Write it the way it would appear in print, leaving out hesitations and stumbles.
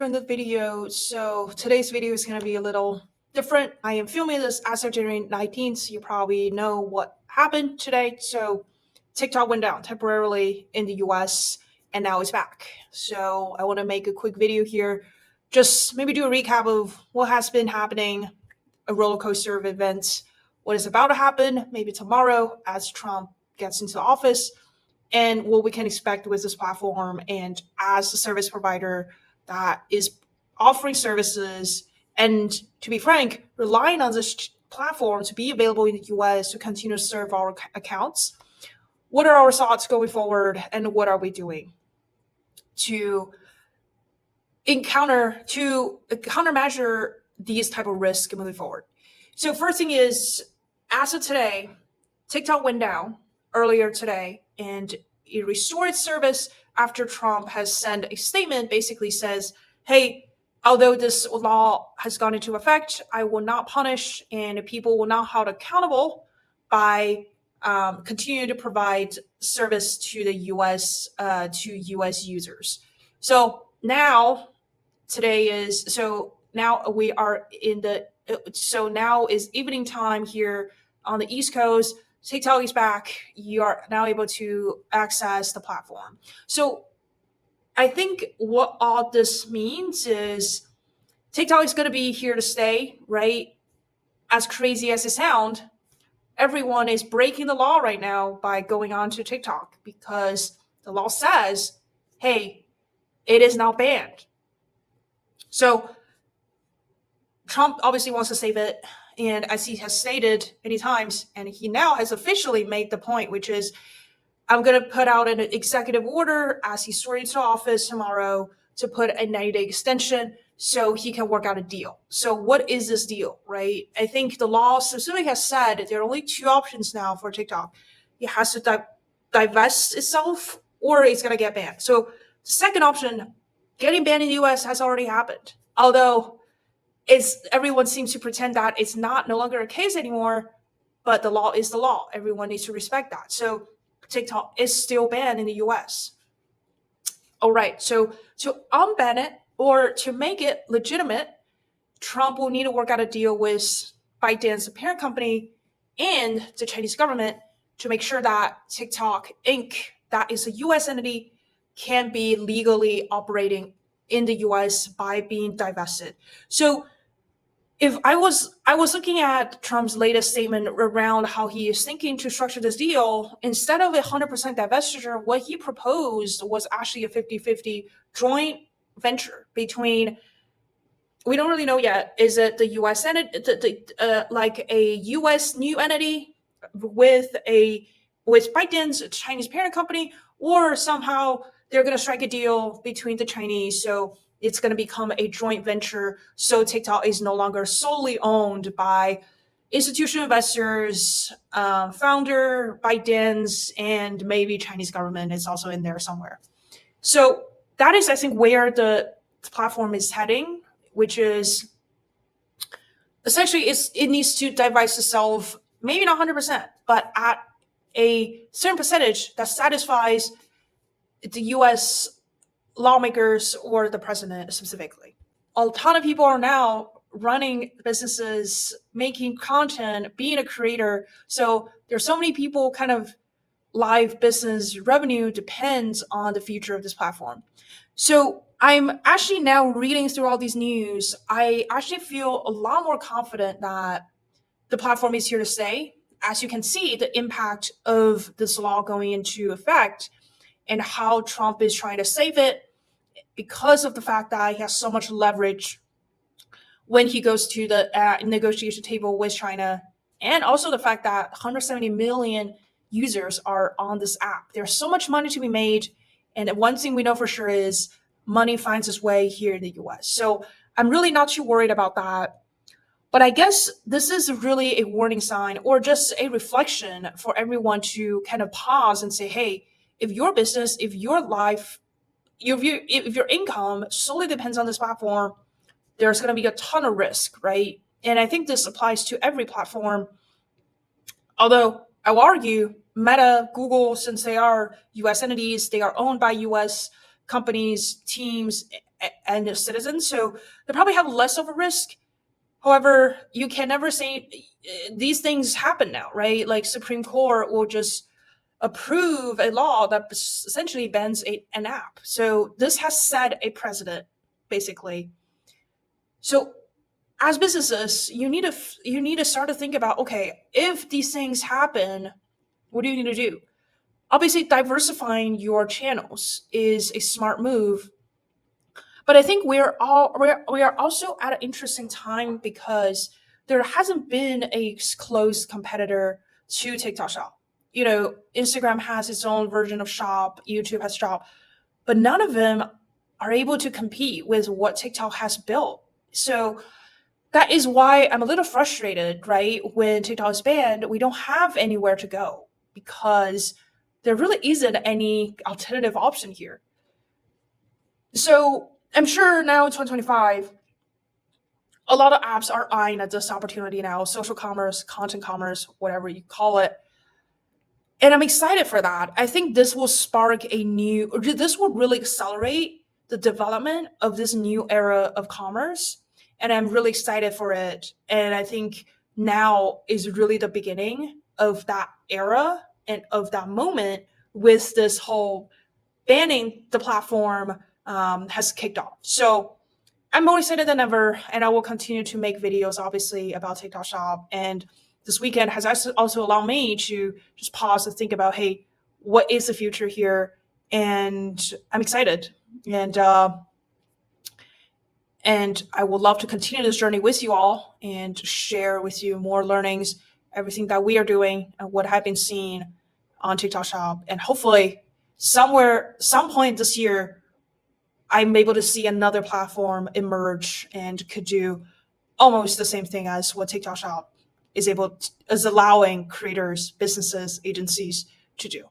From the video. So today's video is going to be a little different. I am filming this as of January 19th. So you probably know what happened today. So TikTok went down temporarily in the US and now it's back. So I want to make a quick video here. Just maybe do a recap of what has been happening, a roller coaster of events, what is about to happen, maybe tomorrow as Trump gets into office, and what we can expect with this platform and as a service provider that is offering services and, to be frank, relying on this platform to be available in the US to continue to serve our accounts. What are our thoughts going forward, and what are we doing to countermeasure these type of risks moving forward? So first thing is, as of today, TikTok went down earlier today and it restored service after Trump has sent a statement basically says, hey, although this law has gone into effect, I will not punish and people will not held accountable by continuing to provide service to the US users. So now now we are in the so now is evening time here on the East Coast. TikTok is back. You are now able to access the platform. So I think what all this means is TikTok is going to be here to stay, right? As crazy as it sounds, everyone is breaking the law right now by going on to TikTok because the law says, hey, it is now banned. So Trump obviously wants to save it. And as he has stated many times, and he now has officially made the point, which is, I'm going to put out an executive order as he's sworn into office tomorrow to put a 90-day extension so he can work out a deal. So what is this deal, right? I think the law specifically has said there are only two options now for TikTok. It has to divest itself or it's going to get banned. So the second option, getting banned in the US, has already happened. Although everyone seems to pretend that it's no longer a case anymore, but the law is the law. Everyone needs to respect that. So TikTok is still banned in the US. All right, so to unban it or to make it legitimate, Trump will need to work out a deal with ByteDance, the parent company, and the Chinese government to make sure that TikTok Inc., that is a US entity, can be legally operating in the US by being divested. So if I was looking at Trump's latest statement around how he is thinking to structure this deal, instead of 100% divestiture, what he proposed was actually a 50-50 joint venture between, we don't really know yet, is it the US entity, like a US new entity with ByteDance, a Chinese parent company, or somehow they're going to strike a deal between the Chinese, so it's going to become a joint venture. So TikTok is no longer solely owned by institutional investors, founder ByteDance, and maybe Chinese government is also in there somewhere. So that is, I think, where the platform is heading, which is essentially it needs to divest itself, maybe not 100%, but at a certain percentage that satisfies the US lawmakers or the president specifically. A ton of people are now running businesses, making content, being a creator. So there's so many people kind of live business revenue depends on the future of this platform. So I'm actually now reading through all these news. I actually feel a lot more confident that the platform is here to stay. As you can see, the impact of this law going into effect and how Trump is trying to save it because of the fact that he has so much leverage when he goes to the negotiation table with China, and also the fact that 170 million users are on this app. There's so much money to be made, and one thing we know for sure is money finds its way here in the US. So I'm really not too worried about that. But I guess this is really a warning sign or just a reflection for everyone to kind of pause and say, hey, if your business, if your life, if your income solely depends on this platform, there's going to be a ton of risk, right? And I think this applies to every platform. Although I will argue Meta, Google, since they are US entities, they are owned by US companies, teams, and the citizens, so they probably have less of a risk. However, you can never say these things happen now, right? Like Supreme Court will just approve a law that essentially bans an app. So this has set a precedent, basically. So as businesses, you need to start to think about, okay, if these things happen, what do you need to do? Obviously, diversifying your channels is a smart move, but I think we are also at an interesting time because there hasn't been a close competitor to TikTok Shop. You know, Instagram has its own version of Shop, YouTube has Shop, but none of them are able to compete with what TikTok has built. So that is why I'm a little frustrated, right? When TikTok is banned, we don't have anywhere to go because there really isn't any alternative option here. So I'm sure now in 2025, a lot of apps are eyeing at this opportunity now, social commerce, content commerce, whatever you call it. And I'm excited for that. I think this will spark this will really accelerate the development of this new era of commerce. And I'm really excited for it. And I think now is really the beginning of that era and of that moment with this whole banning the platform has kicked off. So I'm more excited than ever, and I will continue to make videos, obviously, about TikTok Shop. And this weekend has also allowed me to just pause and think about, hey, what is the future here? And I'm excited, and and I would love to continue this journey with you all and share with you more learnings, everything that we are doing, and what I've been seeing on TikTok Shop, and hopefully, some point this year, I'm able to see another platform emerge and could do almost the same thing as what TikTok Shop is allowing creators, businesses, agencies to do.